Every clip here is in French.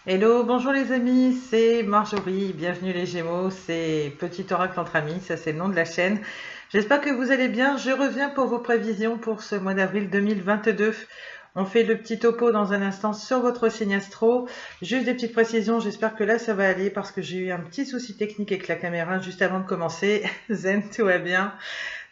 Hello, bonjour les amis, c'est Marjorie, bienvenue les Gémeaux, c'est Petit Oracle entre amis, ça c'est le nom de la chaîne. J'espère que vous allez bien, je reviens pour vos prévisions pour ce mois d'avril 2022. On fait le petit topo dans un instant sur votre signe astro. Juste des petites précisions, j'espère que là ça va aller parce que j'ai eu un petit souci technique avec la caméra juste avant de commencer. Zen, tout va bien.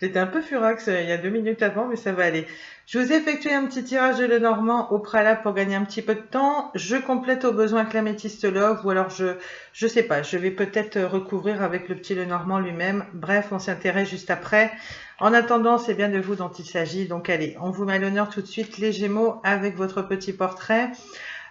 J'étais un peu furax il y a 2 minutes avant, mais ça va aller. Je vous ai effectué un petit tirage de Lenormand au préalable pour gagner un petit peu de temps. Je complète au besoin avec l'améthyste love ou alors je sais pas, je vais peut-être recouvrir avec le petit Lenormand lui-même. Bref, on s'intéresse juste après. En attendant, c'est bien de vous dont il s'agit. Donc allez, on vous met à l'honneur tout de suite les Gémeaux avec votre petit portrait.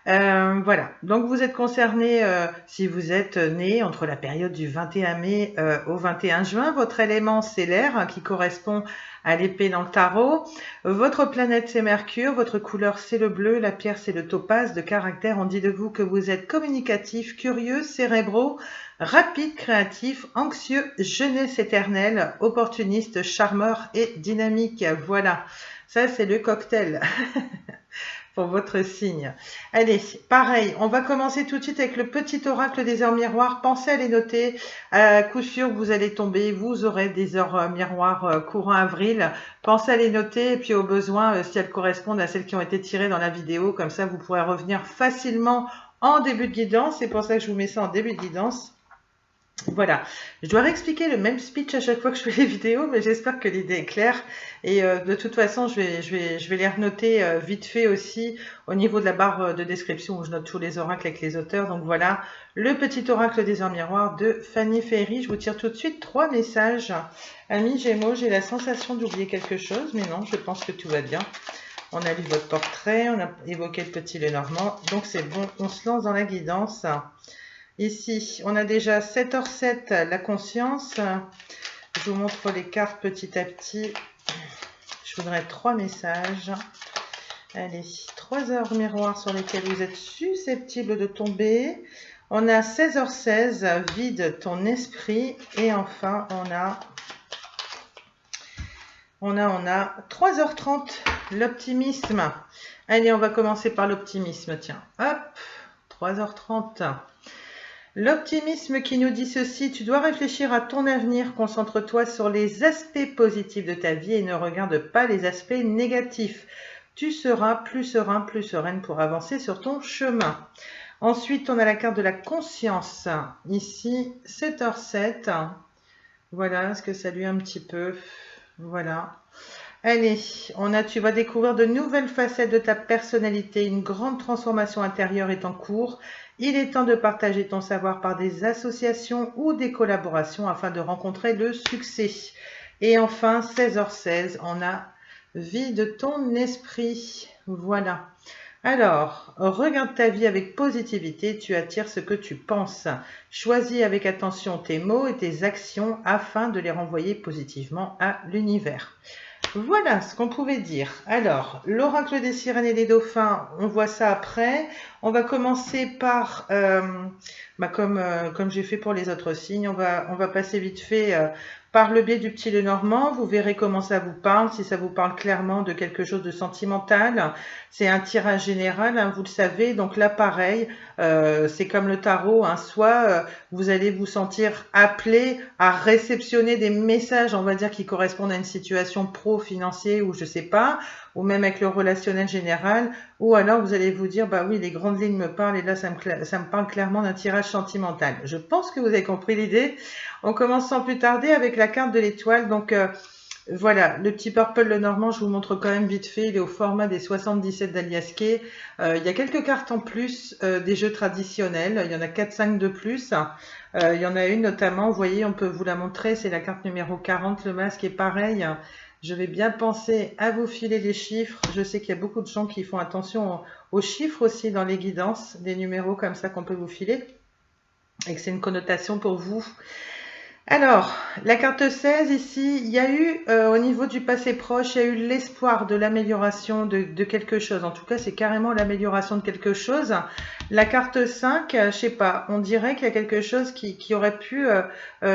Voilà, donc vous êtes concerné si vous êtes né entre la période du 21 mai au 21 juin. Votre élément, c'est l'air qui correspond à l'épée dans le tarot. Votre planète, c'est Mercure. Votre couleur, c'est le bleu. La pierre, c'est le topaz. De caractère, on dit de vous que vous êtes communicatif, curieux, cérébraux, rapide, créatif, anxieux, jeunesse éternelle, opportuniste, charmeur et dynamique. Voilà, ça c'est le cocktail pour votre signe. Allez, pareil, on va commencer tout de suite avec le petit oracle des heures miroirs. Pensez à les noter. À coup sûr, vous allez tomber, vous aurez des heures miroirs courant avril. Pensez à les noter et puis au besoin, si elles correspondent à celles qui ont été tirées dans la vidéo, comme ça vous pourrez revenir facilement en début de guidance. C'est pour ça que je vous mets ça en début de guidance. Voilà, je dois réexpliquer le même speech à chaque fois que je fais les vidéos, mais j'espère que l'idée est claire. Et de toute façon, je vais les renoter vite fait aussi au niveau de la barre de description où je note tous les oracles avec les auteurs. Donc voilà, le petit oracle des heures miroirs de Fanny Ferry. Je vous tire tout de suite 3 messages. Amis Gémeaux, j'ai la sensation d'oublier quelque chose, mais non, je pense que tout va bien. On a lu votre portrait, on a évoqué le petit Lenormand, donc c'est bon, on se lance dans la guidance. Ici, on a déjà 7h07, la conscience. Je vous montre les cartes petit à petit. Je voudrais 3 messages. Allez, 3 heures miroirs sur lesquelles vous êtes susceptibles de tomber. On a 16h16, vide ton esprit. Et enfin, on a 3h30, l'optimisme. Allez, on va commencer par l'optimisme, tiens. Hop, 3h30. L'optimisme qui nous dit ceci, tu dois réfléchir à ton avenir, concentre-toi sur les aspects positifs de ta vie et ne regarde pas les aspects négatifs. Tu seras plus serein, plus sereine pour avancer sur ton chemin. Ensuite, on a la carte de la conscience. Ici, 7h07. Voilà, est-ce que ça lui un petit peu? Voilà. Allez, tu vas découvrir de nouvelles facettes de ta personnalité. Une grande transformation intérieure est en cours. Il est temps de partager ton savoir par des associations ou des collaborations afin de rencontrer le succès. Et enfin, 16h16, on a vie de ton esprit. Voilà. Alors, regarde ta vie avec positivité, tu attires ce que tu penses. Choisis avec attention tes mots et tes actions afin de les renvoyer positivement à l'univers. Voilà ce qu'on pouvait dire. Alors, l'oracle des sirènes et des dauphins, on voit ça après. On va commencer par, comme j'ai fait pour les autres signes, on va passer vite fait par le biais du petit Lenormand. Vous verrez comment ça vous parle, si ça vous parle clairement de quelque chose de sentimental. C'est un tirage général, hein, vous le savez. Donc là, pareil, c'est comme le tarot. Hein, soit vous allez vous sentir appelé à réceptionner des messages, on va dire, qui correspondent à une situation pro-financier ou je sais pas, ou même avec le relationnel général, ou alors vous allez vous dire, bah oui, les grandes lignes me parlent et là, ça me parle clairement d'un tirage sentimental. Je pense que vous avez compris l'idée. On commence sans plus tarder avec la carte de l'étoile. Donc, voilà, le petit Purple Lenormand, je vous montre quand même vite fait, il est au format des 77 d'Alias Kay. Il y a quelques cartes en plus des jeux traditionnels, il y en a 4-5 de plus. Il y en a une notamment, vous voyez, on peut vous la montrer, c'est la carte numéro 40, le masque est pareil. Je vais bien penser à vous filer les chiffres. Je sais qu'il y a beaucoup de gens qui font attention aux chiffres aussi dans les guidances, des numéros comme ça qu'on peut vous filer, et que c'est une connotation pour vous. Alors, la carte 16 ici, il y a eu, au niveau du passé proche, il y a eu l'espoir de l'amélioration de quelque chose. En tout cas, c'est carrément l'amélioration de quelque chose. La carte 5, je sais pas, on dirait qu'il y a quelque chose qui aurait pu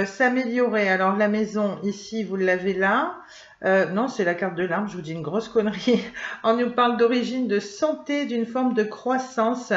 s'améliorer. Alors, la maison, ici, vous l'avez là. Non, c'est la carte de l'arbre, je vous dis une grosse connerie. On nous parle d'origine, de santé, d'une forme de croissance,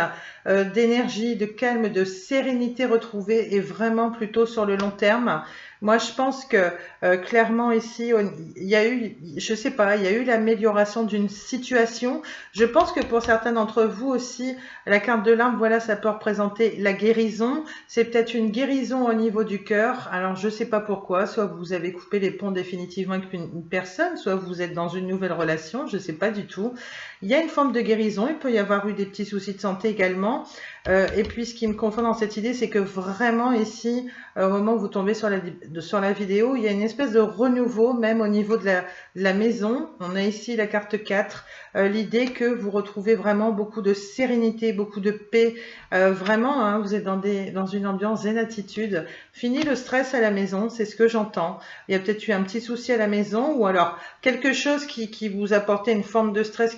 d'énergie, de calme, de sérénité retrouvée et vraiment plutôt sur le long terme. Moi, je pense que clairement ici, il y a eu, je sais pas, il y a eu l'amélioration d'une situation. Je pense que pour certains d'entre vous aussi, la carte de l'arbre, voilà, ça peut représenter la guérison. C'est peut-être une guérison au niveau du cœur. Alors, je sais pas pourquoi. Soit vous avez coupé les ponts définitivement avec une personne, soit vous êtes dans une nouvelle relation. Je sais pas du tout. Il y a une forme de guérison. Il peut y avoir eu des petits soucis de santé également. Et puis, ce qui me confond dans cette idée, c'est que vraiment ici, au moment où vous tombez sur la vidéo, il y a une espèce de renouveau, même au niveau de la maison. On a ici la carte 4, l'idée que vous retrouvez vraiment beaucoup de sérénité, beaucoup de paix. Vraiment, hein, vous êtes dans une ambiance zen-attitude. Fini le stress à la maison, c'est ce que j'entends. Il y a peut-être eu un petit souci à la maison, ou alors quelque chose qui vous apportait une forme de stress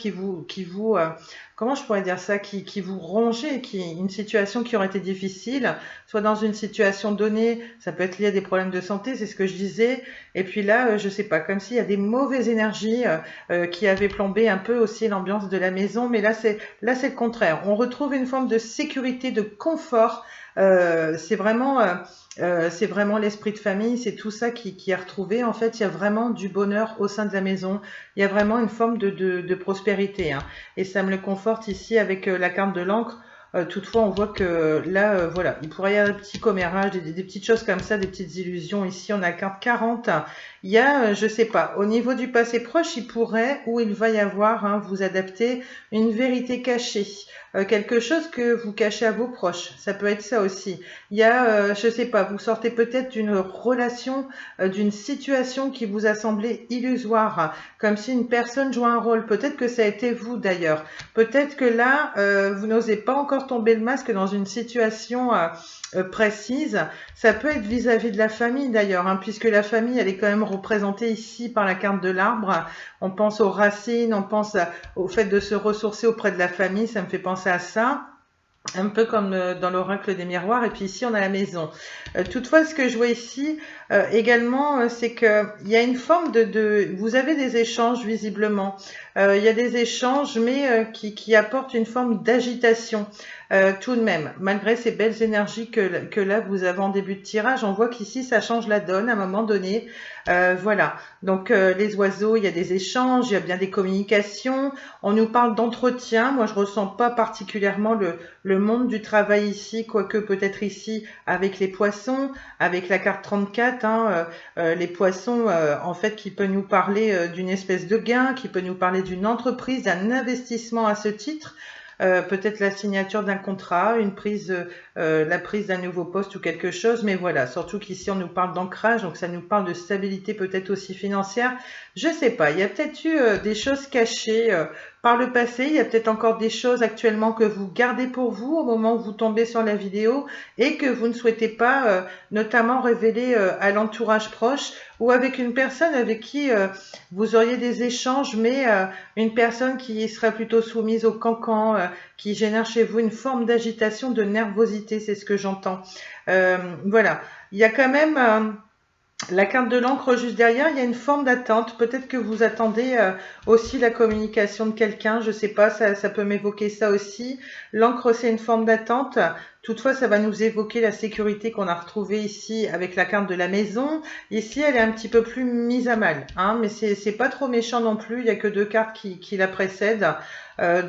comment je pourrais dire ça, qui vous rongeait, une situation qui aurait été difficile, soit dans une situation donnée, ça peut être lié à des problèmes de santé, c'est ce que je disais, et puis là, je sais pas, comme s'il y a des mauvaises énergies qui avaient plombé un peu aussi l'ambiance de la maison, mais là c'est le contraire. On retrouve une forme de sécurité, de confort. C'est vraiment l'esprit de famille, c'est tout ça qui est retrouvé. En fait, il y a vraiment du bonheur au sein de la maison. Il y a vraiment une forme de prospérité, hein. Et ça me le conforte ici avec la carte de l'encre. Toutefois, on voit que là, voilà, il pourrait y avoir des petits commérages, des petites choses comme ça, des petites illusions. Ici, on a la carte 40. Il y a, je sais pas, au niveau du passé proche, il pourrait ou il va y avoir, hein, vous adapter, une vérité cachée. Quelque chose que vous cachez à vos proches. Ça peut être ça aussi. Il y a, je sais pas, vous sortez peut-être d'une relation, d'une situation qui vous a semblé illusoire, comme si une personne jouait un rôle. Peut-être que ça a été vous d'ailleurs. Peut-être que là, vous n'osez pas encore tomber le masque dans une situation précise. Ça peut être vis-à-vis de la famille d'ailleurs, hein, puisque la famille, elle est quand même représentée ici par la carte de l'arbre. On pense aux racines, on pense au fait de se ressourcer auprès de la famille, ça me fait penser à ça. Un peu comme dans l'oracle des miroirs, et puis ici on a la maison. Toutefois, ce que je vois ici également, c'est que il y a une forme vous avez des échanges visiblement. Il y a des échanges, mais qui apportent une forme d'agitation. Tout de même, malgré ces belles énergies que là vous avez en début de tirage, on voit qu'ici ça change la donne à un moment donné. Voilà. Donc les oiseaux, il y a des échanges, il y a bien des communications. On nous parle d'entretien. Moi, je ressens pas particulièrement le monde du travail ici, quoique peut-être ici avec les poissons, avec la carte 34, hein, les poissons, en fait, qui peut nous parler d'une espèce de gain, qui peut nous parler d'une entreprise, d'un investissement à ce titre. Peut-être la signature d'un contrat, la prise d'un nouveau poste ou quelque chose, mais voilà, surtout qu'ici on nous parle d'ancrage, donc ça nous parle de stabilité peut-être aussi financière. Je sais pas, il y a peut-être eu des choses cachées par le passé, il y a peut-être encore des choses actuellement que vous gardez pour vous au moment où vous tombez sur la vidéo et que vous ne souhaitez pas notamment révéler à l'entourage proche ou avec une personne avec qui vous auriez des échanges, mais une personne qui serait plutôt soumise au cancan, qui génère chez vous une forme d'agitation, de nervosité, c'est ce que j'entends. Voilà, il y a quand même la carte de l'encre juste derrière, il y a une forme d'attente. Peut-être que vous attendez aussi la communication de quelqu'un, je sais pas, ça peut m'évoquer ça aussi. L'encre, c'est une forme d'attente. Toutefois, ça va nous évoquer la sécurité qu'on a retrouvée ici avec la carte de la maison. Ici, elle est un petit peu plus mise à mal, hein, mais c'est pas trop méchant non plus. Il y a que deux cartes qui la précèdent.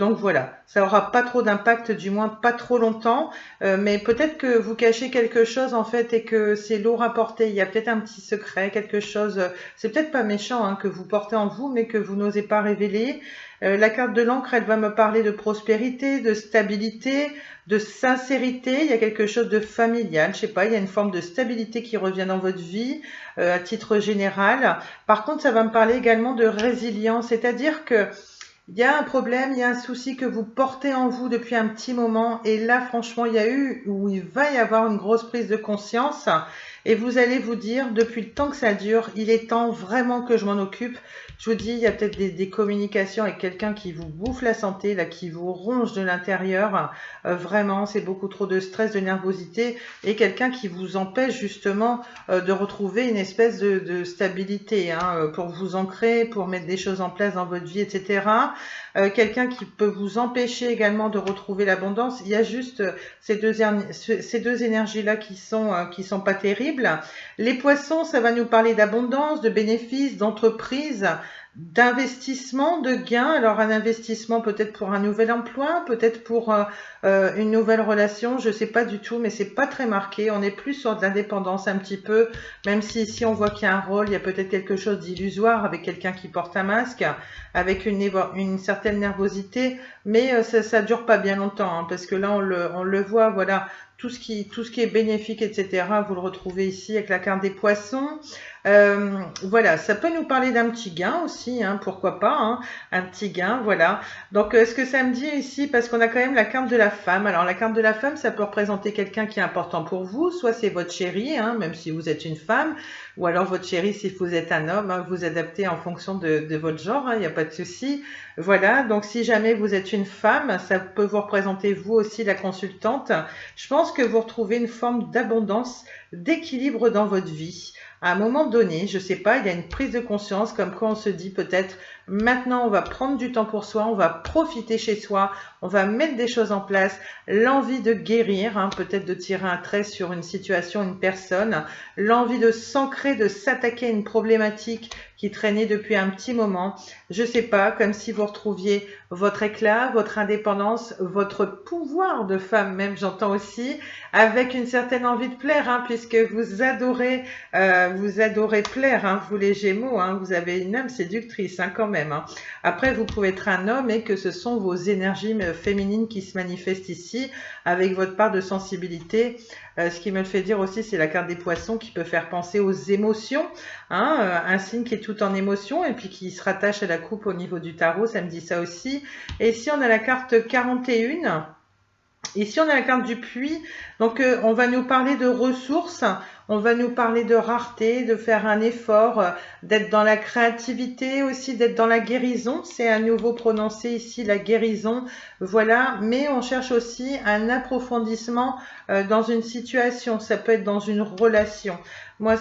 Donc voilà, ça aura pas trop d'impact, du moins pas trop longtemps, mais peut-être que vous cachez quelque chose en fait et que c'est lourd à porter. Il y a peut-être un petit secret, quelque chose, c'est peut-être pas méchant hein, que vous portez en vous, mais que vous n'osez pas révéler. La carte de l'encre, elle va me parler de prospérité, de stabilité, de sincérité. Il y a quelque chose de familial, je sais pas, il y a une forme de stabilité qui revient dans votre vie à titre général. Par contre, ça va me parler également de résilience, c'est-à-dire que il y a un problème, il y a un souci que vous portez en vous depuis un petit moment et là franchement il y a eu ou il va y avoir une grosse prise de conscience et vous allez vous dire depuis le temps que ça dure, il est temps vraiment que je m'en occupe. Je vous dis, il y a peut-être des communications avec quelqu'un qui vous bouffe la santé, là, qui vous ronge de l'intérieur. Vraiment, c'est beaucoup trop de stress, de nervosité, et quelqu'un qui vous empêche justement de retrouver une espèce de stabilité, hein, pour vous ancrer, pour mettre des choses en place dans votre vie, etc. Quelqu'un qui peut vous empêcher également de retrouver l'abondance. Il y a juste ces deux énergies-là qui sont pas terribles. Les poissons, ça va nous parler d'abondance, de bénéfices, d'entreprise, d'investissement, de gains. Alors un investissement peut-être pour un nouvel emploi, peut-être pour une nouvelle relation, je sais pas du tout, mais c'est pas très marqué. On est plus sur de l'indépendance un petit peu, même si ici on voit qu'il y a un rôle, il y a peut-être quelque chose d'illusoire avec quelqu'un qui porte un masque, avec une certaine nervosité, mais ça dure pas bien longtemps, hein, parce que là on le voit, voilà, tout ce qui est bénéfique, etc. Vous le retrouvez ici avec la carte des poissons. Voilà, ça peut nous parler d'un petit gain aussi, hein, pourquoi pas, hein, un petit gain, voilà. Donc, ce que ça me dit ici, parce qu'on a quand même la carte de la femme. Alors, la carte de la femme, ça peut représenter quelqu'un qui est important pour vous, soit c'est votre chéri, hein, même si vous êtes une femme, ou alors votre chéri si vous êtes un homme, hein, vous adaptez en fonction de votre genre, il n'y a pas de souci. Voilà, donc si jamais vous êtes une femme, ça peut vous représenter vous aussi la consultante. Je pense que vous retrouvez une forme d'abondance, d'équilibre dans votre vie. À un moment donné, je sais pas, il y a une prise de conscience comme quoi on se dit peut-être maintenant on va prendre du temps pour soi, on va profiter chez soi, on va mettre des choses en place, l'envie de guérir, hein, peut-être de tirer un trait sur une situation, une personne, l'envie de s'ancrer, de s'attaquer à une problématique qui traînait depuis un petit moment. Je sais pas, comme si vous retrouviez votre éclat, votre indépendance, votre pouvoir de femme même, j'entends aussi, avec une certaine envie de plaire, hein, puisque vous adorez plaire, hein, vous les Gémeaux, hein, vous avez une âme séductrice, hein, quand même. Hein. Après, vous pouvez être un homme et que ce sont vos énergies féminines qui se manifestent ici, avec votre part de sensibilité. Ce qui me le fait dire aussi, c'est la carte des poissons qui peut faire penser aux émotions, hein, un signe qui est tout en émotion et puis qui se rattache à la coupe au niveau du tarot, ça me dit ça aussi. Et ici, on a la carte 41. Ici, on a la carte du puits, donc on va nous parler de ressources, on va nous parler de rareté, de faire un effort, d'être dans la créativité aussi, d'être dans la guérison. C'est à nouveau prononcé ici, la guérison, voilà. Mais on cherche aussi un approfondissement dans une situation, ça peut être dans une relation. Moi,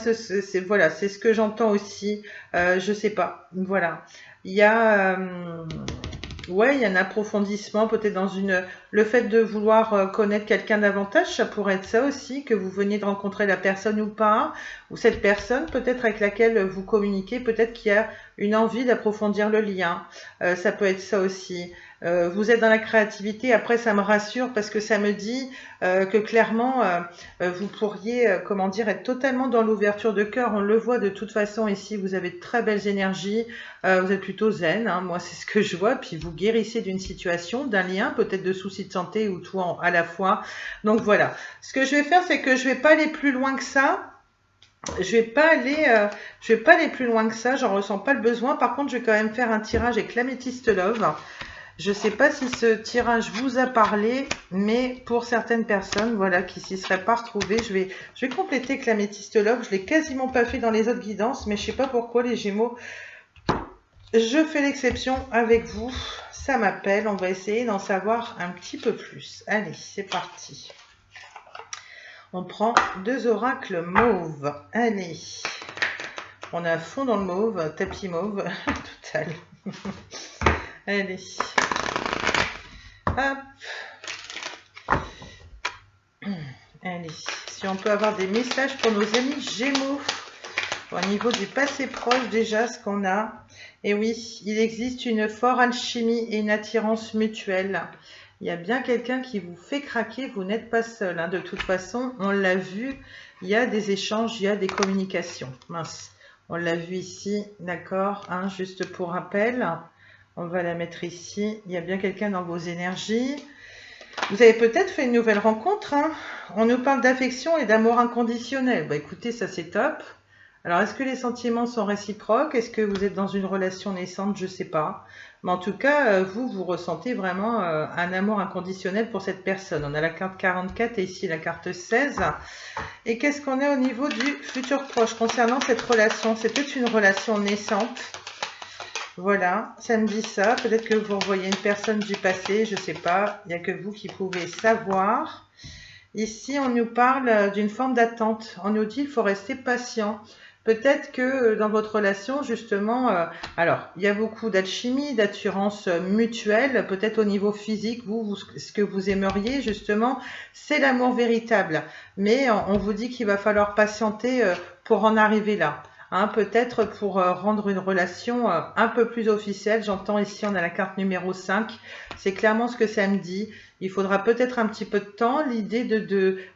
voilà, c'est ce que j'entends aussi, je sais pas, voilà. Il y a... ouais, il y a un approfondissement, peut-être le fait de vouloir connaître quelqu'un davantage, ça pourrait être ça aussi, que vous veniez de rencontrer la personne ou pas, ou cette personne peut-être avec laquelle vous communiquez, peut-être qu'il y a une envie d'approfondir le lien, ça peut être ça aussi. Vous êtes dans la créativité, après ça me rassure parce que ça me dit que clairement vous pourriez, comment dire, être totalement dans l'ouverture de cœur. On le voit de toute façon ici, vous avez de très belles énergies, vous êtes plutôt zen, hein, moi c'est ce que je vois, puis vous guérissez d'une situation, d'un lien, peut-être de soucis de santé ou tout à la fois. Donc voilà, ce que je vais faire, c'est que je vais pas aller plus loin que ça. Je vais pas aller plus loin que ça, j'en ressens pas le besoin. Par contre, je vais quand même faire un tirage avec l'améthyste love. Je ne sais pas si ce tirage vous a parlé, mais pour certaines personnes, voilà, qui s'y seraient pas retrouvées, je vais compléter avec l'améthyste love. Je l'ai quasiment pas fait dans les autres guidances, mais je sais pas pourquoi les Gémeaux. Je fais l'exception avec vous. Ça m'appelle. On va essayer d'en savoir un petit peu plus. Allez, c'est parti. On prend 2 oracles mauves. Allez. On est à fond dans le mauve, tapis mauve, total. Allez. Hop. Allez. Si on peut avoir des messages pour nos amis Gémeaux. Au niveau du passé proche déjà, ce qu'on a. Et oui, il existe une forte alchimie et une attirance mutuelle. Il y a bien quelqu'un qui vous fait craquer, vous n'êtes pas seul. Hein. De toute façon, on l'a vu, il y a des échanges, il y a des communications. Mince, on l'a vu ici, d'accord, hein, juste pour rappel. On va la mettre ici. Il y a bien quelqu'un dans vos énergies. Vous avez peut-être fait une nouvelle rencontre. Hein. On nous parle d'affection et d'amour inconditionnel. Bah, écoutez, ça c'est top. Alors, est-ce que les sentiments sont réciproques? Est-ce que vous êtes dans une relation naissante? Je ne sais pas. Mais en tout cas, vous ressentez vraiment un amour inconditionnel pour cette personne. On a la carte 44 et ici la carte 16. Et qu'est-ce qu'on a au niveau du futur proche concernant cette relation? C'est peut-être une relation naissante. Voilà, ça me dit ça. Peut-être que vous revoyez une personne du passé, je sais pas. Il n'y a que vous qui pouvez savoir. Ici, on nous parle d'une forme d'attente. On nous dit qu'il faut rester patient. Peut-être que dans votre relation, justement, alors, il y a beaucoup d'alchimie, d'assurance mutuelle, peut-être au niveau physique, ce que vous aimeriez, justement, c'est l'amour véritable. Mais on vous dit qu'il va falloir patienter pour en arriver là. Hein, peut-être pour rendre une relation un peu plus officielle. J'entends ici, on a la carte numéro 5. C'est clairement ce que ça me dit. Il faudra peut-être un petit peu de temps, l'idée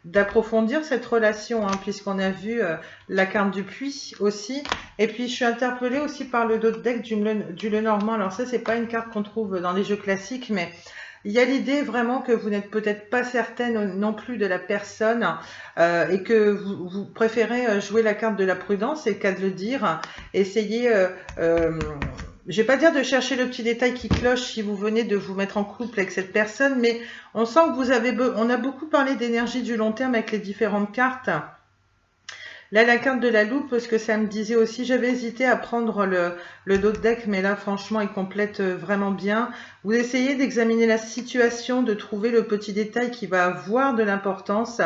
d'approfondir cette relation, hein, puisqu'on a vu la carte du puits aussi. Et puis, je suis interpellée aussi par le dos de deck du Lenormand. Alors ça, c'est pas une carte qu'on trouve dans les jeux classiques, mais il y a l'idée vraiment que vous n'êtes peut-être pas certaine non plus de la personne et que vous préférez jouer la carte de la prudence, c'est le cas de le dire. Essayez, je vais pas dire de chercher le petit détail qui cloche si vous venez de vous mettre en couple avec cette personne, mais on sent que on a beaucoup parlé d'énergie du long terme avec les différentes cartes. Là, la carte de la loupe, parce que ça me disait aussi, j'avais hésité à prendre le dos de deck, mais là, franchement, il complète vraiment bien. Vous essayez d'examiner la situation, de trouver le petit détail qui va avoir de l'importance.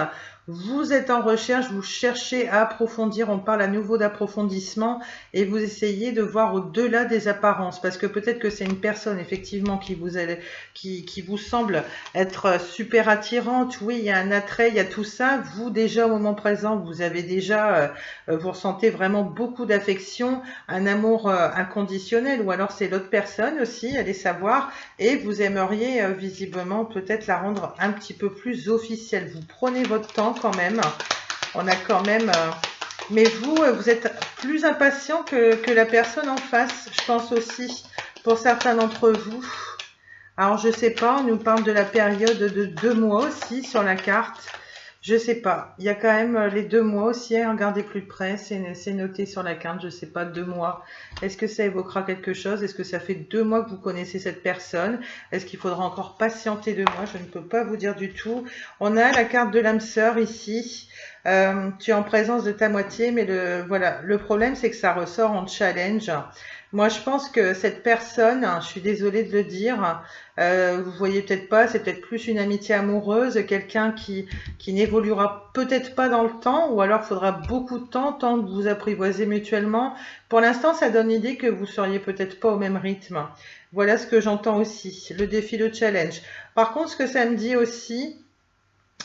Vous êtes en recherche, vous cherchez à approfondir, on parle à nouveau d'approfondissement, et vous essayez de voir au-delà des apparences, parce que peut-être que c'est une personne, effectivement, qui vous semble être super attirante. Oui, il y a un attrait, il y a tout ça. Vous, déjà, au moment présent, vous avez déjà, vous ressentez vraiment beaucoup d'affection, un amour inconditionnel, ou alors c'est l'autre personne aussi, allez savoir, et vous aimeriez visiblement peut-être la rendre un petit peu plus officielle. Vous prenez votre temps quand même. On a quand même... mais vous êtes plus impatient que la personne en face, je pense aussi, pour certains d'entre vous. Alors, je sais pas, on nous parle de la période de 2 mois aussi sur la carte. Je sais pas. Il y a quand même les 2 mois aussi. Hein, regardez plus de près. C'est noté sur la carte. Je sais pas, 2 mois. Est-ce que ça évoquera quelque chose? Est-ce que ça fait 2 mois que vous connaissez cette personne? Est-ce qu'il faudra encore patienter 2 mois? Je ne peux pas vous dire du tout. On a la carte de l'âme sœur ici. Tu es en présence de ta moitié, mais voilà. Le problème, c'est que ça ressort en challenge. Moi, je pense que cette personne, je suis désolée de le dire, vous voyez peut-être pas, c'est peut-être plus une amitié amoureuse, quelqu'un qui n'évoluera peut-être pas dans le temps, ou alors faudra beaucoup de temps, tant que vous apprivoisez mutuellement. Pour l'instant, ça donne l'idée que vous seriez peut-être pas au même rythme. Voilà ce que j'entends aussi, le défi, le challenge. Par contre, ce que ça me dit aussi,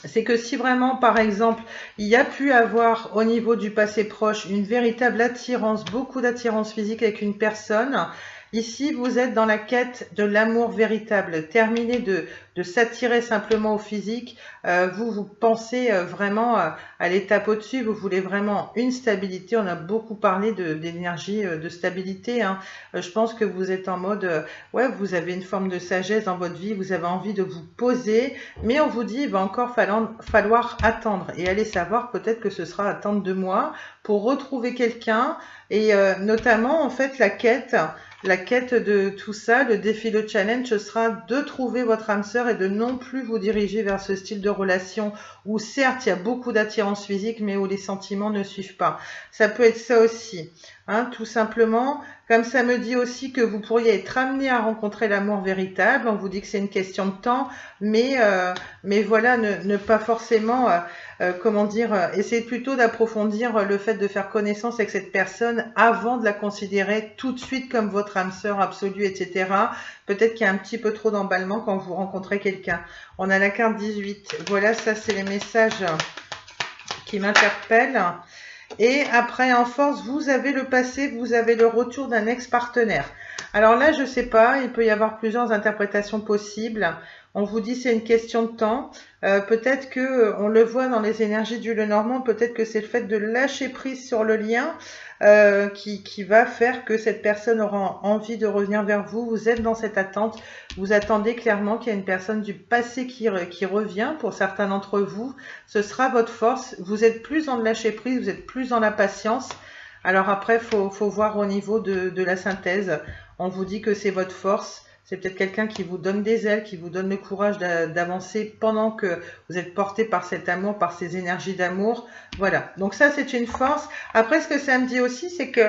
c'est que si vraiment, par exemple, il y a pu avoir au niveau du passé proche une véritable attirance, beaucoup d'attirance physique avec une personne, ici vous êtes dans la quête de l'amour véritable. Terminez de s'attirer simplement au physique. Vous pensez vraiment à l'étape au-dessus. Vous voulez vraiment une stabilité. On a beaucoup parlé d'énergie, de stabilité. Hein. Je pense que vous êtes en mode, ouais, vous avez une forme de sagesse dans votre vie. Vous avez envie de vous poser. Mais on vous dit, il va encore falloir attendre. Et allez savoir, peut-être que ce sera attendre 2 mois pour retrouver quelqu'un. Et notamment, en fait, la quête de tout ça, le défi, le challenge, ce sera de trouver votre âme sœur et de non plus vous diriger vers ce style de relation où certes il y a beaucoup d'attirance physique mais où les sentiments ne suivent pas. Ça peut être ça aussi, hein, tout simplement. Comme ça me dit aussi que vous pourriez être amené à rencontrer l'amour véritable. On vous dit que c'est une question de temps, mais voilà, ne pas forcément... comment dire, essayez plutôt d'approfondir le fait de faire connaissance avec cette personne avant de la considérer tout de suite comme votre âme sœur absolue, etc. Peut-être qu'il y a un petit peu trop d'emballement quand vous rencontrez quelqu'un. On a la carte 18. Voilà, ça c'est les messages qui m'interpellent. Et après, en force, vous avez le passé, vous avez le retour d'un ex-partenaire. Alors là, je sais pas, il peut y avoir plusieurs interprétations possibles. On vous dit c'est une question de temps. Peut-être que on le voit dans les énergies du Lenormand, peut-être que c'est le fait de lâcher prise sur le lien qui va faire que cette personne aura envie de revenir vers vous. Vous êtes dans cette attente. Vous attendez clairement qu'il y a une personne du passé qui revient. Pour certains d'entre vous, ce sera votre force. Vous êtes plus dans le lâcher prise, vous êtes plus dans la patience. Alors après, faut voir au niveau de la synthèse. On vous dit que c'est votre force. C'est peut-être quelqu'un qui vous donne des ailes, qui vous donne le courage d'avancer pendant que vous êtes porté par cet amour, par ces énergies d'amour. Voilà. Donc ça, c'est une force. Après, ce que ça me dit aussi, c'est que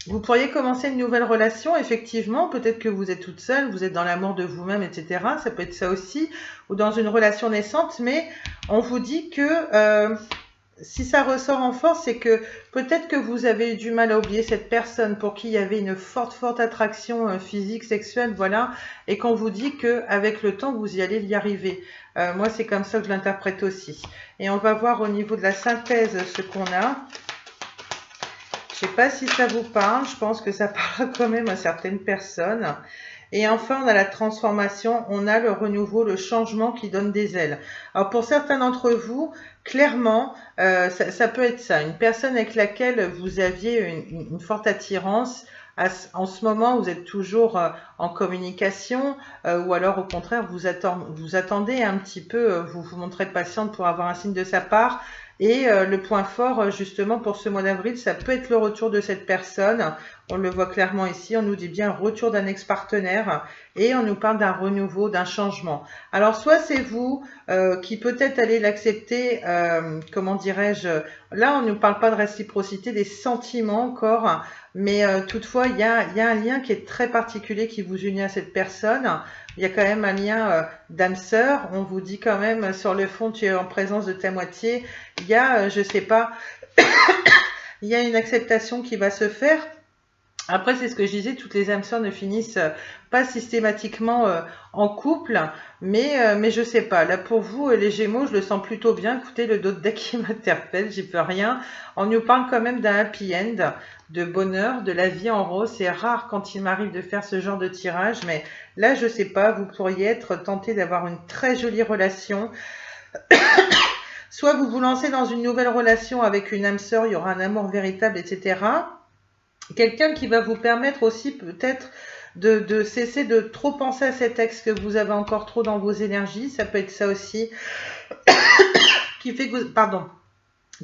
Vous pourriez commencer une nouvelle relation, effectivement. Peut-être que vous êtes toute seule, vous êtes dans l'amour de vous-même, etc. Ça peut être ça aussi, ou dans une relation naissante, mais on vous dit que si ça ressort en force, c'est que peut-être que vous avez eu du mal à oublier cette personne pour qui il y avait une forte attraction physique, sexuelle, voilà, et qu'on vous dit que avec le temps, vous y allez y arriver. Moi, c'est comme ça que je l'interprète aussi. Et on va voir au niveau de la synthèse ce qu'on a. Je ne sais pas si ça vous parle, je pense que ça parle quand même à certaines personnes. Et enfin, on a la transformation, on a le renouveau, le changement qui donne des ailes. Alors pour certains d'entre vous, clairement, ça peut être ça. Une personne avec laquelle vous aviez une forte attirance, en ce moment, vous êtes toujours en communication, ou alors au contraire, vous attendez un petit peu, vous vous montrez patiente pour avoir un signe de sa part. Et le point fort, justement, pour ce mois d'avril, ça peut être le retour de cette personne. On le voit clairement ici, on nous dit bien retour d'un ex-partenaire et on nous parle d'un renouveau, d'un changement. Alors, soit c'est vous qui peut-être allez l'accepter, comment dirais-je, là, on ne nous parle pas de réciprocité, des sentiments encore, mais toutefois, il y a un lien qui est très particulier qui vous unit à cette personne. Il y a quand même un lien d'âme sœur. On vous dit quand même sur le fond, tu es en présence de ta moitié. Il y a, je sais pas, il y a une acceptation qui va se faire. Après, c'est ce que je disais, toutes les âmes sœurs ne finissent pas systématiquement en couple, mais je sais pas. Là, pour vous, les Gémeaux, je le sens plutôt bien. Écoutez, le dos de deck qui m'interpelle, j'y peux rien. On nous parle quand même d'un happy end, de bonheur, de la vie en rose. C'est rare quand il m'arrive de faire ce genre de tirage, mais là, je sais pas, vous pourriez être tenté d'avoir une très jolie relation. Soit vous vous lancez dans une nouvelle relation avec une âme sœur, il y aura un amour véritable, etc. Quelqu'un qui va vous permettre aussi peut-être de cesser de trop penser à cet ex que vous avez encore trop dans vos énergies. Ça peut être ça aussi qui fait que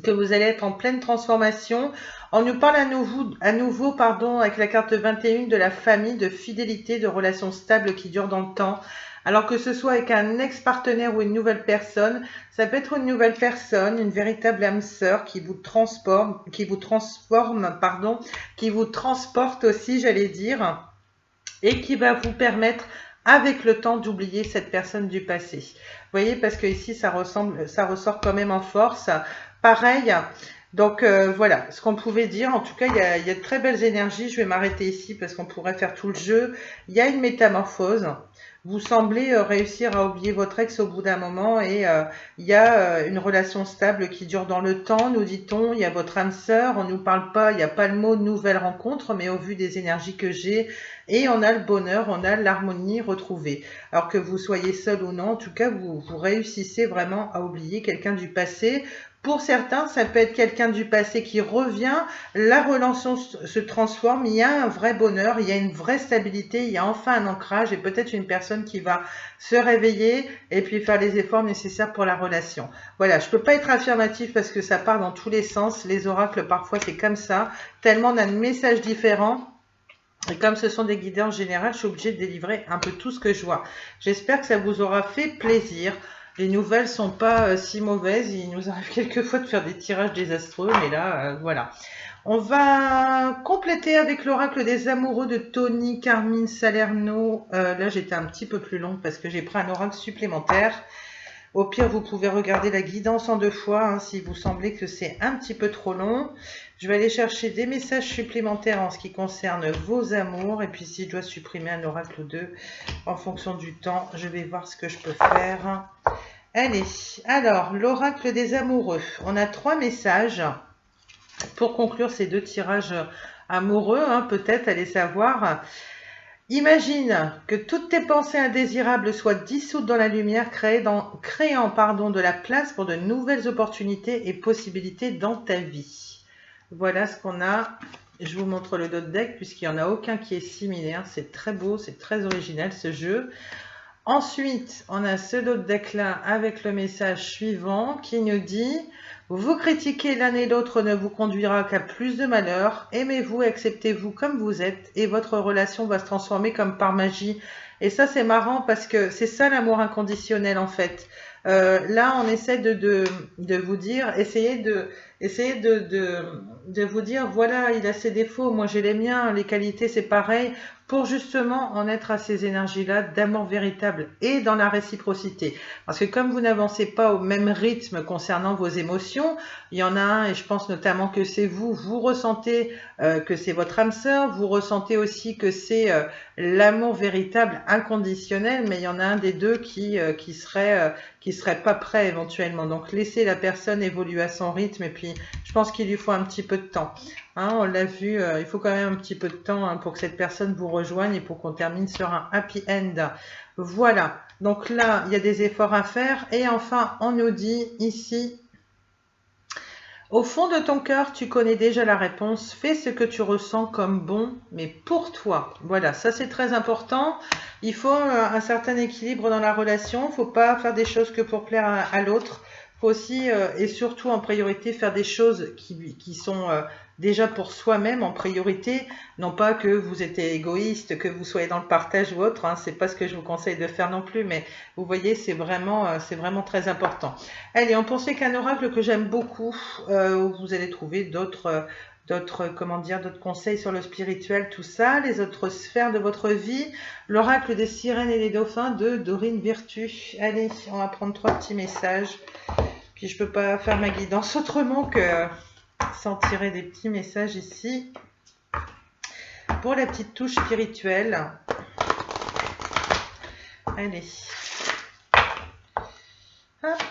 que vous allez être en pleine transformation. On nous parle à nouveau avec la carte 21 de la famille, de fidélité, de relations stables qui durent dans le temps. Alors que ce soit avec un ex-partenaire ou une nouvelle personne, ça peut être une nouvelle personne, une véritable âme sœur qui vous transforme, qui vous transporte aussi, j'allais dire, et qui va vous permettre avec le temps d'oublier cette personne du passé. Vous voyez, parce que ici ça ressort quand même en force. Pareil, donc voilà ce qu'on pouvait dire. En tout cas, il y a de très belles énergies. Je vais m'arrêter ici parce qu'on pourrait faire tout le jeu. Il y a une métamorphose. Vous semblez réussir à oublier votre ex au bout d'un moment et il y a une relation stable qui dure dans le temps, nous dit-on. Il y a votre âme sœur, on ne nous parle pas, il n'y a pas le mot nouvelle rencontre, mais au vu des énergies que j'ai, et on a le bonheur, on a l'harmonie retrouvée. Alors que vous soyez seul ou non, en tout cas, vous réussissez vraiment à oublier quelqu'un du passé. Pour certains, ça peut être quelqu'un du passé qui revient, la relation se transforme, il y a un vrai bonheur, il y a une vraie stabilité, il y a enfin un ancrage et peut-être une personne qui va se réveiller et puis faire les efforts nécessaires pour la relation. Voilà, je ne peux pas être affirmative parce que ça part dans tous les sens, les oracles parfois c'est comme ça, tellement on a de messages différents. Et comme ce sont des guidés en général, je suis obligée de délivrer un peu tout ce que je vois. J'espère que ça vous aura fait plaisir. Les nouvelles sont pas si mauvaises. Il nous arrive quelquefois de faire des tirages désastreux, mais là, voilà. On va compléter avec l'oracle des amoureux de Tony Carmine Salerno. Là, j'étais un petit peu plus longue parce que j'ai pris un oracle supplémentaire. Au pire, vous pouvez regarder la guidance en 2 fois hein, si vous semblez que c'est un petit peu trop long. Je vais aller chercher des messages supplémentaires en ce qui concerne vos amours. Et puis, si je dois supprimer un oracle ou 2 en fonction du temps, je vais voir ce que je peux faire. Allez, alors, l'oracle des amoureux. On a 3 messages pour conclure ces 2 tirages amoureux. Hein, peut-être, allez savoir. Imagine que toutes tes pensées indésirables soient dissoutes dans la lumière, créant de la place pour de nouvelles opportunités et possibilités dans ta vie. Voilà ce qu'on a. Je vous montre le dos de deck puisqu'il n'y en a aucun qui est similaire. C'est très beau, c'est très original ce jeu. Ensuite, on a ce dos de deck là avec le message suivant qui nous dit « Vous critiquer l'un et l'autre ne vous conduira qu'à plus de malheur. Aimez-vous, acceptez-vous comme vous êtes et votre relation va se transformer comme par magie. » Et ça, c'est marrant parce que c'est ça l'amour inconditionnel en fait. Là, on essaie de vous dire, essayez Essayez de vous dire, voilà, il a ses défauts, moi j'ai les miens, les qualités c'est pareil, pour justement en être à ces énergies-là d'amour véritable et dans la réciprocité. Parce que comme vous n'avancez pas au même rythme concernant vos émotions, il y en a un, et je pense notamment que c'est vous, vous ressentez que c'est votre âme sœur, vous ressentez aussi que c'est l'amour véritable inconditionnel, mais il y en a un des deux qui serait pas prêt éventuellement. Donc laissez la personne évoluer à son rythme et puis je pense qu'il lui faut un petit peu de temps. Hein, on l'a vu, il faut quand même un petit peu de temps hein, pour que cette personne vous rejoigne et pour qu'on termine sur un happy end. Voilà, donc là, il y a des efforts à faire. Et enfin, on nous dit ici, au fond de ton cœur, tu connais déjà la réponse. Fais ce que tu ressens comme bon, mais pour toi. Voilà, ça c'est très important. Il faut un certain équilibre dans la relation. Il ne faut pas faire des choses que pour plaire à l'autre. Il faut aussi, et surtout en priorité, faire des choses qui sont déjà pour soi-même en priorité. Non pas que vous êtes égoïste, que vous soyez dans le partage ou autre. Hein, c'est pas ce que je vous conseille de faire non plus. Mais vous voyez, c'est vraiment très important. Allez, on poursuit avec un oracle que j'aime beaucoup, où vous allez trouver d'autres conseils sur le spirituel, tout ça, les autres sphères de votre vie. L'oracle des sirènes et des dauphins de Dorine Virtue. Allez, on va prendre 3 petits messages. Puis je peux pas faire ma guidance autrement que sans tirer des petits messages ici. Pour la petite touche spirituelle. Allez. Hop.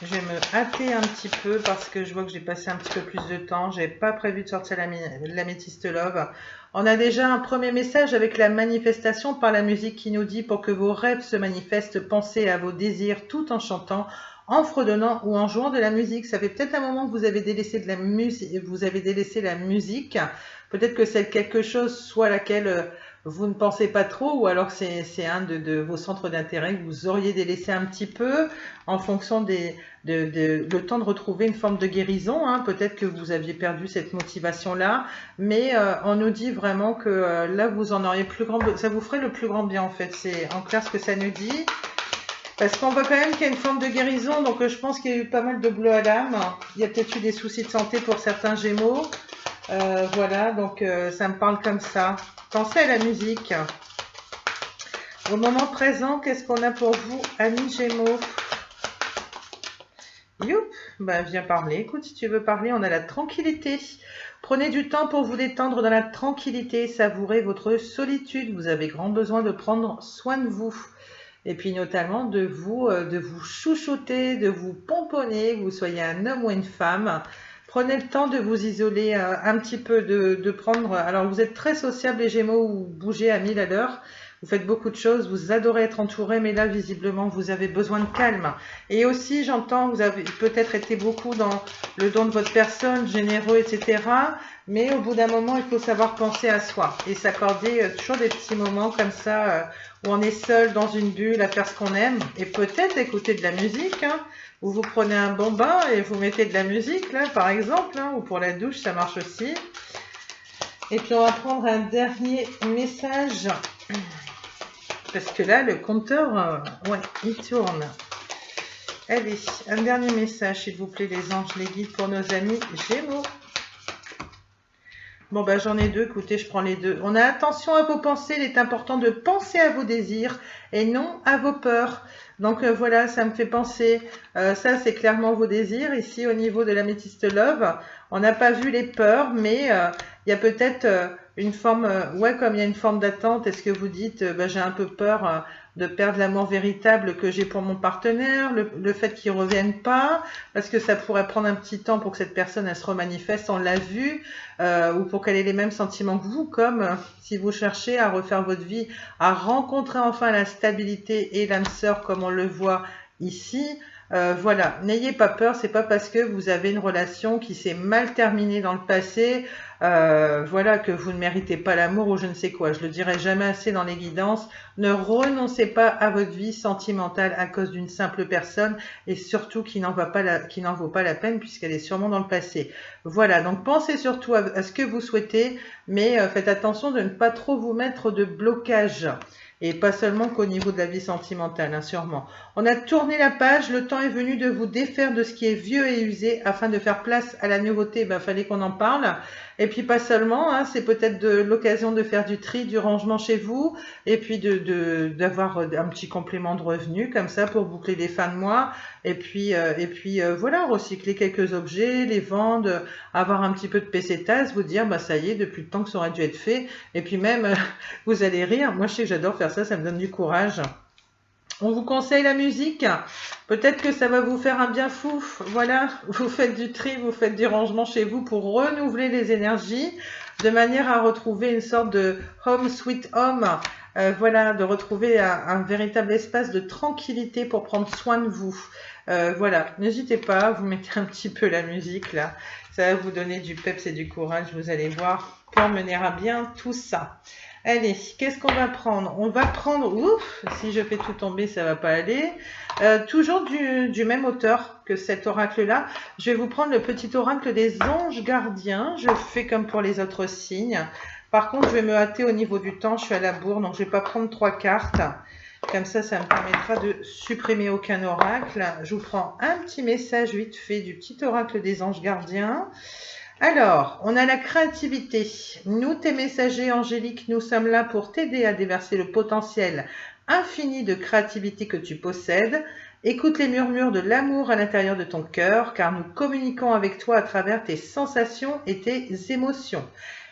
Je vais me hâter un petit peu parce que je vois que j'ai passé un petit peu plus de temps. Je n'avais pas prévu de sortir l'améthyste love. On a déjà un premier message avec la manifestation par la musique qui nous dit pour que vos rêves se manifestent, pensez à vos désirs tout en chantant, en fredonnant ou en jouant de la musique. Ça fait peut-être un moment que vous avez délaissé de la musique, Peut-être que c'est quelque chose, soit laquelle vous ne pensez pas trop, ou alors c'est un de vos centres d'intérêt que vous auriez délaissé un petit peu en fonction le temps de retrouver une forme de guérison. Hein. Peut-être que vous aviez perdu cette motivation-là, mais on nous dit vraiment que là, vous en auriez ça vous ferait le plus grand bien en fait. C'est en clair ce que ça nous dit. Parce qu'on voit quand même qu'il y a une forme de guérison, donc je pense qu'il y a eu pas mal de bleus à l'âme. Il y a peut-être eu des soucis de santé pour certains Gémeaux. Voilà, donc ça me parle comme ça. Pensez à la musique. Au moment présent, qu'est-ce qu'on a pour vous, amis Gémeaux? Youp, bah viens parler. Écoute, si tu veux parler, on a la tranquillité. Prenez du temps pour vous détendre dans la tranquillité, savourez votre solitude. Vous avez grand besoin de prendre soin de vous. Et puis notamment de vous chouchouter, de vous pomponner, que vous soyez un homme ou une femme. Prenez le temps de vous isoler un petit peu, de prendre... Alors vous êtes très sociable les Gémeaux, vous bougez à 1000 à l'heure, vous faites beaucoup de choses, vous adorez être entouré, mais là visiblement vous avez besoin de calme. Et aussi j'entends, vous avez peut-être été beaucoup dans le don de votre personne, généreux, etc. Mais au bout d'un moment, il faut savoir penser à soi et s'accorder toujours des petits moments comme ça où on est seul dans une bulle à faire ce qu'on aime et peut-être écouter de la musique. Hein, où vous prenez un bon bain et vous mettez de la musique, là, par exemple, hein, ou pour la douche, ça marche aussi. Et puis, on va prendre un dernier message. Parce que là, le compteur, ouais, il tourne. Allez, un dernier message, s'il vous plaît, les anges, les guides pour nos amis Gémeaux. Bon, bah, j'en ai deux. Écoutez, je prends les deux. On a attention à vos pensées. Il est important de penser à vos désirs et non à vos peurs. Donc, voilà, ça me fait penser. Ça, c'est clairement vos désirs. Ici, au niveau de l'améthyste love, on n'a pas vu les peurs, mais il y a peut-être une forme... ouais, comme il y a une forme d'attente, est-ce que vous dites, bah, j'ai un peu peur de perdre l'amour véritable que j'ai pour mon partenaire, le fait qu'il ne revienne pas, parce que ça pourrait prendre un petit temps pour que cette personne elle se remanifeste, on l'a vu, ou pour qu'elle ait les mêmes sentiments que vous, comme si vous cherchez à refaire votre vie, à rencontrer enfin la stabilité et l'âme sœur comme on le voit ici. Voilà, n'ayez pas peur, c'est pas parce que vous avez une relation qui s'est mal terminée dans le passé, voilà, que vous ne méritez pas l'amour ou je ne sais quoi. Je le dirai jamais assez dans les guidances. Ne renoncez pas à votre vie sentimentale à cause d'une simple personne et surtout qui n'en vaut pas la peine puisqu'elle est sûrement dans le passé. Voilà, donc pensez surtout à ce que vous souhaitez, mais faites attention de ne pas trop vous mettre de blocage. et pas seulement qu'au niveau de la vie sentimentale, hein, sûrement. On a tourné la page, le temps est venu de vous défaire de ce qui est vieux et usé afin de faire place à la nouveauté. Ben, fallait qu'on en parle. Et puis pas seulement, hein, c'est peut-être l'occasion de faire du tri, du rangement chez vous, et puis d'avoir un petit complément de revenu comme ça pour boucler les fins de mois. Et puis voilà, recycler quelques objets, les vendre, avoir un petit peu de pesetas, vous dire bah ça y est, depuis le temps que ça aurait dû être fait. Et puis même, vous allez rire. Moi, je sais que j'adore faire ça, ça me donne du courage. On vous conseille la musique. Peut-être que ça va vous faire un bien fou. Voilà, vous faites du tri, vous faites du rangement chez vous pour renouveler les énergies, de manière à retrouver une sorte de home sweet home. Voilà, de retrouver un véritable espace de tranquillité pour prendre soin de vous. Voilà, n'hésitez pas, vous mettez un petit peu la musique là. Ça va vous donner du peps et du courage, vous allez voir, pour mener à bien tout ça. Allez, qu'est-ce qu'on va prendre? On va prendre, ouf, si je fais tout tomber, ça va pas aller. Toujours du même auteur que cet oracle-là. Je vais vous prendre le petit oracle des anges gardiens. Je fais comme pour les autres signes. Par contre, je vais me hâter au niveau du temps. Je suis à la bourre, donc je vais pas prendre 3 cartes. Comme ça me permettra de supprimer aucun oracle. Je vous prends un petit message vite fait du petit oracle des anges gardiens. Alors, on a la créativité. Nous, tes messagers angéliques, nous sommes là pour t'aider à déverser le potentiel infini de créativité que tu possèdes. Écoute les murmures de l'amour à l'intérieur de ton cœur, car nous communiquons avec toi à travers tes sensations et tes émotions.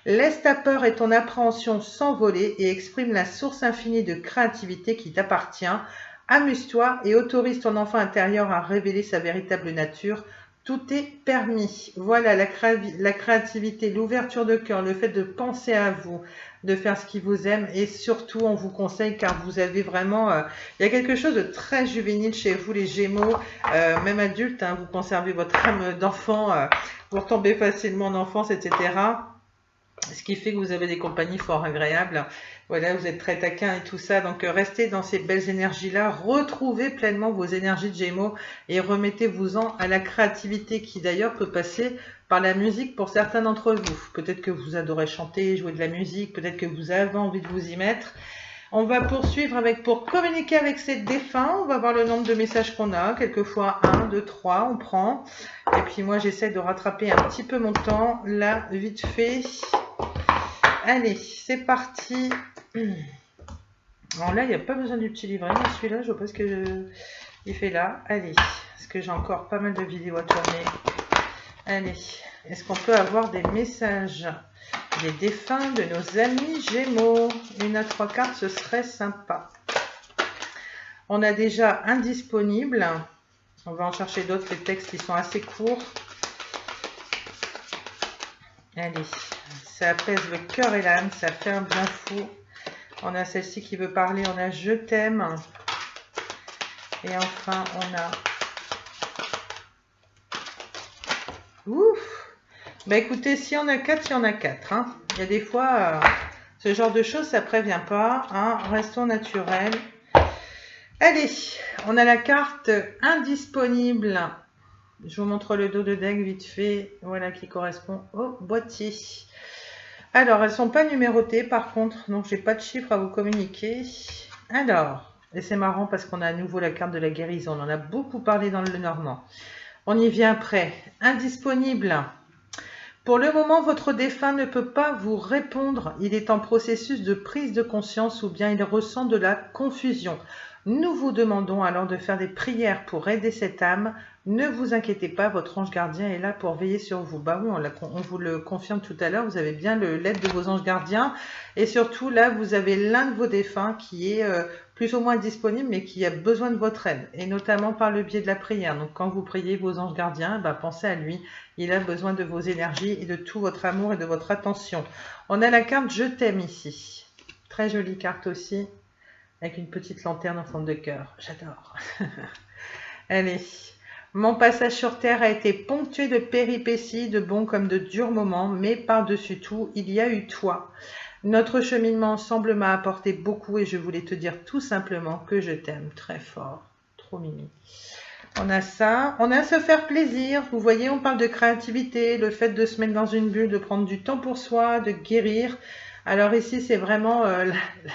Laisse ta peur et ton appréhension s'envoler et exprime la source infinie de créativité qui t'appartient. Amuse-toi et autorise ton enfant intérieur à révéler sa véritable nature. Tout est permis. Voilà, la créativité, l'ouverture de cœur, le fait de penser à vous, de faire ce qui vous aime, et surtout, on vous conseille, car vous avez vraiment... il y a quelque chose de très juvénile chez vous, les Gémeaux, même adultes, hein, vous conservez votre âme d'enfant, vous retombez facilement en enfance, etc. Ce qui fait que vous avez des compagnies fort agréables. Voilà, vous êtes très taquin et tout ça. Donc, restez dans ces belles énergies-là. Retrouvez pleinement vos énergies de Gémeaux et remettez-vous-en à la créativité qui, d'ailleurs, peut passer par la musique pour certains d'entre vous. Peut-être que vous adorez chanter, jouer de la musique. Peut-être que vous avez envie de vous y mettre. On va poursuivre pour communiquer avec ces défunts. On va voir le nombre de messages qu'on a. Quelquefois 1, 2, 3, on prend. Et puis moi, j'essaie de rattraper un petit peu mon temps. Là, vite fait. Allez, c'est parti. Alors là, il n'y a pas besoin du petit livret. Moi, celui-là, je vois pas ce qu'il fait là. Allez, parce que j'ai encore pas mal de vidéos à tourner. Allez, est-ce qu'on peut avoir des messages des défunts de nos amis Gémeaux? 1 à 3 cartes, ce serait sympa. On a déjà un disponible. On va en chercher d'autres. Les textes, ils sont assez courts. Allez, ça apaise le cœur et l'âme, ça fait un bien fou. On a celle-ci qui veut parler, on a je t'aime. Et enfin, on a... Ouf! Bah écoutez, si on a 4, il y en a 4. Hein. Il y a des fois, ce genre de choses, ça prévient pas. Hein. Restons naturels. Allez, on a la carte indisponible. Je vous montre le dos de deck vite fait, voilà, qui correspond au boîtier. Alors, elles ne sont pas numérotées par contre, donc j'ai pas de chiffres à vous communiquer. Alors, et c'est marrant parce qu'on a à nouveau la carte de la guérison, on en a beaucoup parlé dans le Normand. On y vient après. Indisponible. Pour le moment, votre défunt ne peut pas vous répondre. Il est en processus de prise de conscience ou bien il ressent de la confusion. Nous vous demandons alors de faire des prières pour aider cette âme. Ne vous inquiétez pas, votre ange gardien est là pour veiller sur vous. Bah oui, on vous le confirme tout à l'heure, vous avez bien l'aide de vos anges gardiens. Et surtout, là, vous avez l'un de vos défunts qui est plus ou moins disponible, mais qui a besoin de votre aide. Et notamment par le biais de la prière. Donc, quand vous priez vos anges gardiens, bah, pensez à lui. Il a besoin de vos énergies et de tout votre amour et de votre attention. On a la carte « Je t'aime » ici. Très jolie carte aussi. Avec une petite lanterne en forme de cœur. J'adore. Allez. Mon passage sur Terre a été ponctué de péripéties, de bons comme de durs moments, mais par-dessus tout, il y a eu toi. Notre cheminement ensemble m'a apporté beaucoup et je voulais te dire tout simplement que je t'aime très fort. Trop mimi. On a ça. On a se faire plaisir. Vous voyez, on parle de créativité, le fait de se mettre dans une bulle, de prendre du temps pour soi, de guérir. Alors ici, c'est vraiment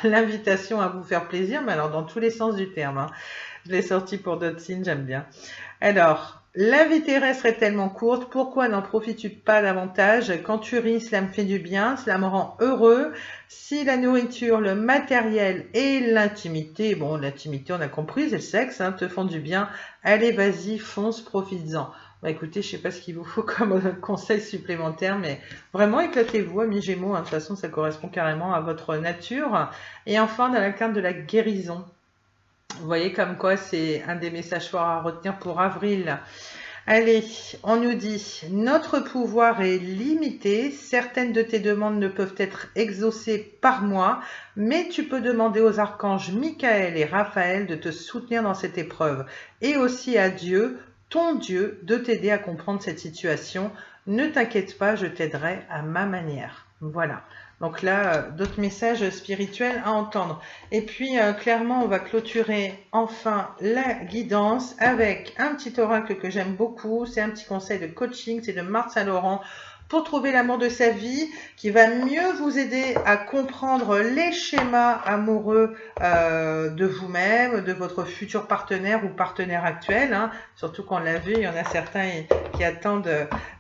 l'invitation à vous faire plaisir, mais alors dans tous les sens du terme, hein. Je l'ai sorti pour d'autres signes, j'aime bien. Alors, la vie terrestre est tellement courte, pourquoi n'en profites-tu pas davantage? Quand tu ris, cela me fait du bien, cela me rend heureux. Si la nourriture, le matériel et l'intimité, bon, l'intimité, on a compris, c'est le sexe, hein, te font du bien, allez, vas-y, fonce, profites-en. Bah écoutez, je sais pas ce qu'il vous faut comme conseil supplémentaire, mais vraiment éclatez-vous, amis Gémeaux, hein. De toute façon, ça correspond carrément à votre nature. Et enfin, dans la carte de la guérison, vous voyez comme quoi c'est un des messages forts à retenir pour avril. Allez, on nous dit, notre pouvoir est limité, certaines de tes demandes ne peuvent être exaucées par moi, mais tu peux demander aux archanges Michael et Raphaël de te soutenir dans cette épreuve, et aussi à Dieu, ton Dieu, de t'aider à comprendre cette situation. Ne t'inquiète pas, je t'aiderai à ma manière. Voilà. Donc là, d'autres messages spirituels à entendre. Et puis, clairement, on va clôturer enfin la guidance avec un petit oracle que j'aime beaucoup. C'est un petit conseil de coaching, c'est de Marthe Saint-Laurent pour trouver l'amour de sa vie, qui va mieux vous aider à comprendre les schémas amoureux de vous-même, de votre futur partenaire ou partenaire actuel, hein. Surtout qu'on l'a vu, il y en a certains qui attendent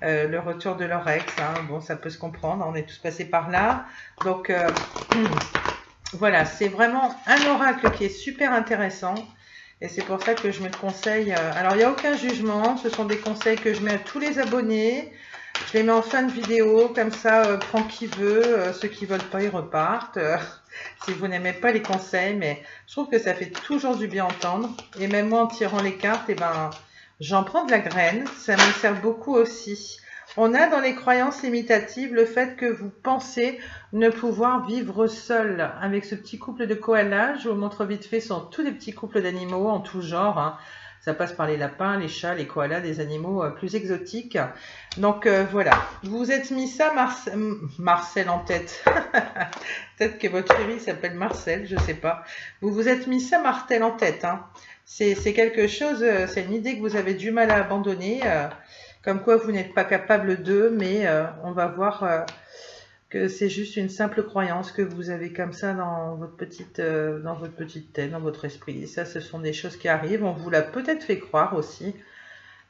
le retour de leur ex, hein. Bon, ça peut se comprendre, on est tous passés par là. Donc, voilà, c'est vraiment un oracle qui est super intéressant. Et c'est pour ça que je me conseille. Alors, il n'y a aucun jugement. Ce sont des conseils que je mets à tous les abonnés. Je les mets en fin de vidéo. Comme ça, prends qui veut. Ceux qui ne veulent pas, ils repartent. Si vous n'aimez pas les conseils. Mais je trouve que ça fait toujours du bien entendre. Et même moi, en tirant les cartes, eh ben, j'en prends de la graine. Ça me sert beaucoup aussi. On a dans les croyances limitatives le fait que vous pensez ne pouvoir vivre seul. Avec ce petit couple de koalas, je vous montre vite fait, sont tous des petits couples d'animaux en tout genre, hein. Ça passe par les lapins, les chats, les koalas, des animaux plus exotiques. Donc voilà, vous vous êtes mis ça Marcel en tête. Peut-être que votre chéri s'appelle Marcel, je sais pas. Vous vous êtes mis ça Martel en tête, hein. C'est quelque chose, c'est une idée que vous avez du mal à abandonner. Comme quoi vous n'êtes pas capable d'eux, mais on va voir que c'est juste une simple croyance que vous avez comme ça dans votre petite tête, dans votre esprit. Et ça, ce sont des choses qui arrivent. On vous l'a peut-être fait croire aussi.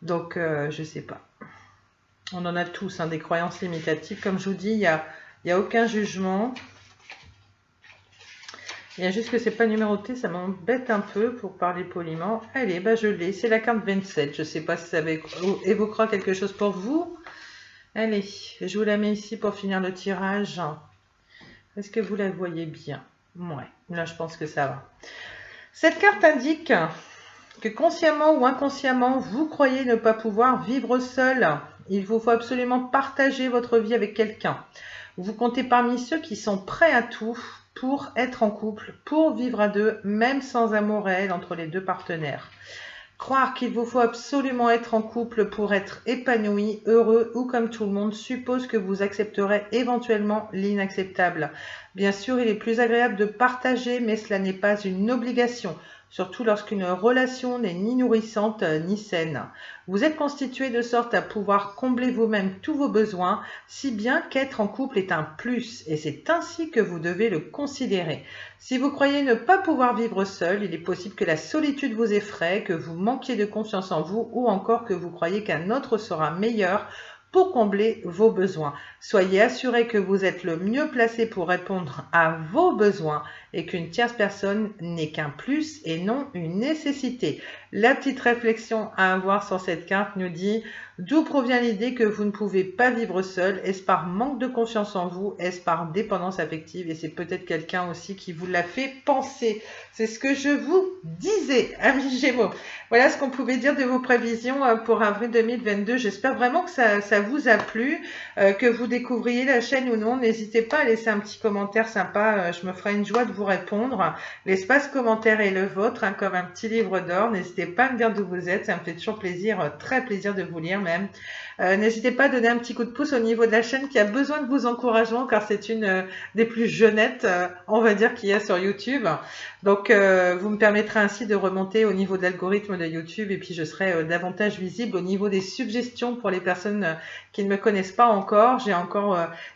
Donc, je sais pas. On en a tous, hein, des croyances limitatives. Comme je vous dis, il y a aucun jugement. Il y a juste que c'est pas numéroté, ça m'embête un peu pour parler poliment. Allez, bah je l'ai, c'est la carte 27. Je sais pas si ça évoquera quelque chose pour vous. Allez, je vous la mets ici pour finir le tirage. Est-ce que vous la voyez bien? Ouais, là je pense que ça va. Cette carte indique que consciemment ou inconsciemment, vous croyez ne pas pouvoir vivre seul. Il vous faut absolument partager votre vie avec quelqu'un. Vous comptez parmi ceux qui sont prêts à tout pour être en couple, pour vivre à deux, même sans amour réel entre les deux partenaires. Croire qu'il vous faut absolument être en couple pour être épanoui, heureux ou comme tout le monde suppose que vous accepterez éventuellement l'inacceptable. Bien sûr, il est plus agréable de partager, mais cela n'est pas une obligation, surtout lorsqu'une relation n'est ni nourrissante ni saine. Vous êtes constitué de sorte à pouvoir combler vous-même tous vos besoins, si bien qu'être en couple est un plus, et c'est ainsi que vous devez le considérer. Si vous croyez ne pas pouvoir vivre seul, il est possible que la solitude vous effraie, que vous manquiez de confiance en vous, ou encore que vous croyez qu'un autre sera meilleur pour combler vos besoins. Soyez assurés que vous êtes le mieux placé pour répondre à vos besoins et qu'une tierce personne n'est qu'un plus et non une nécessité. La petite réflexion à avoir sur cette carte nous dit d'où provient l'idée que vous ne pouvez pas vivre seul? Est-ce par manque de confiance en vous? Est-ce par dépendance affective? Et c'est peut-être quelqu'un aussi qui vous l'a fait penser. C'est ce que je vous disais, amis Gémeaux. Voilà ce qu'on pouvait dire de vos prévisions pour avril 2022. J'espère vraiment que ça vous a plu, que vous découvriez la chaîne ou non. N'hésitez pas à laisser un petit commentaire sympa. Je me ferai une joie de vous répondre. L'espace commentaire est le vôtre, hein, comme un petit livre d'or. N'hésitez n'hésitez pas à me dire d'où vous êtes, ça me fait toujours plaisir, très plaisir de vous lire même. N'hésitez pas à donner un petit coup de pouce au niveau de la chaîne qui a besoin de vos encouragements car c'est une des plus jeunettes, on va dire, qu'il y a sur YouTube. Donc vous me permettrez ainsi de remonter au niveau de l'algorithme de YouTube et puis je serai davantage visible au niveau des suggestions pour les personnes qui ne me connaissent pas encore.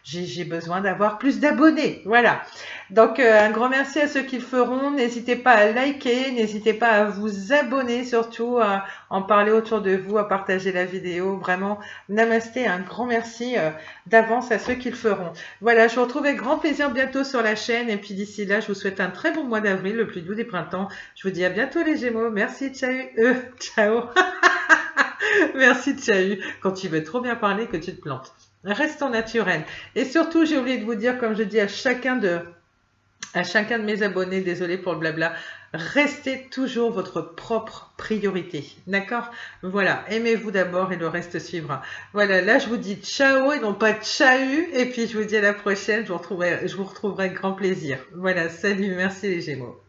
J'ai besoin d'avoir plus d'abonnés. Voilà. Donc un grand merci à ceux qui le feront. N'hésitez pas à liker, n'hésitez pas à vous abonner surtout, à en parler autour de vous, à partager la vidéo. Vraiment, namasté, un grand merci d'avance à ceux qui le feront. Voilà, je vous retrouve avec grand plaisir bientôt sur la chaîne et puis d'ici là, je vous souhaite un très bon mois d'avril, le plus doux des printemps. Je vous dis à bientôt les Gémeaux. Merci, ciao. Ciao. Merci, ciao. Quand tu veux trop bien parler, que tu te plantes. Reste en naturel. Et surtout, j'ai oublié de vous dire, comme je dis à chacun de mes abonnés, désolé pour le blabla, restez toujours votre propre priorité. D'accord? Voilà, aimez-vous d'abord et le reste suivra. Voilà, là je vous dis ciao et non pas tchahu. Et puis je vous dis à la prochaine, je vous retrouverai avec grand plaisir. Voilà, salut, merci les Gémeaux.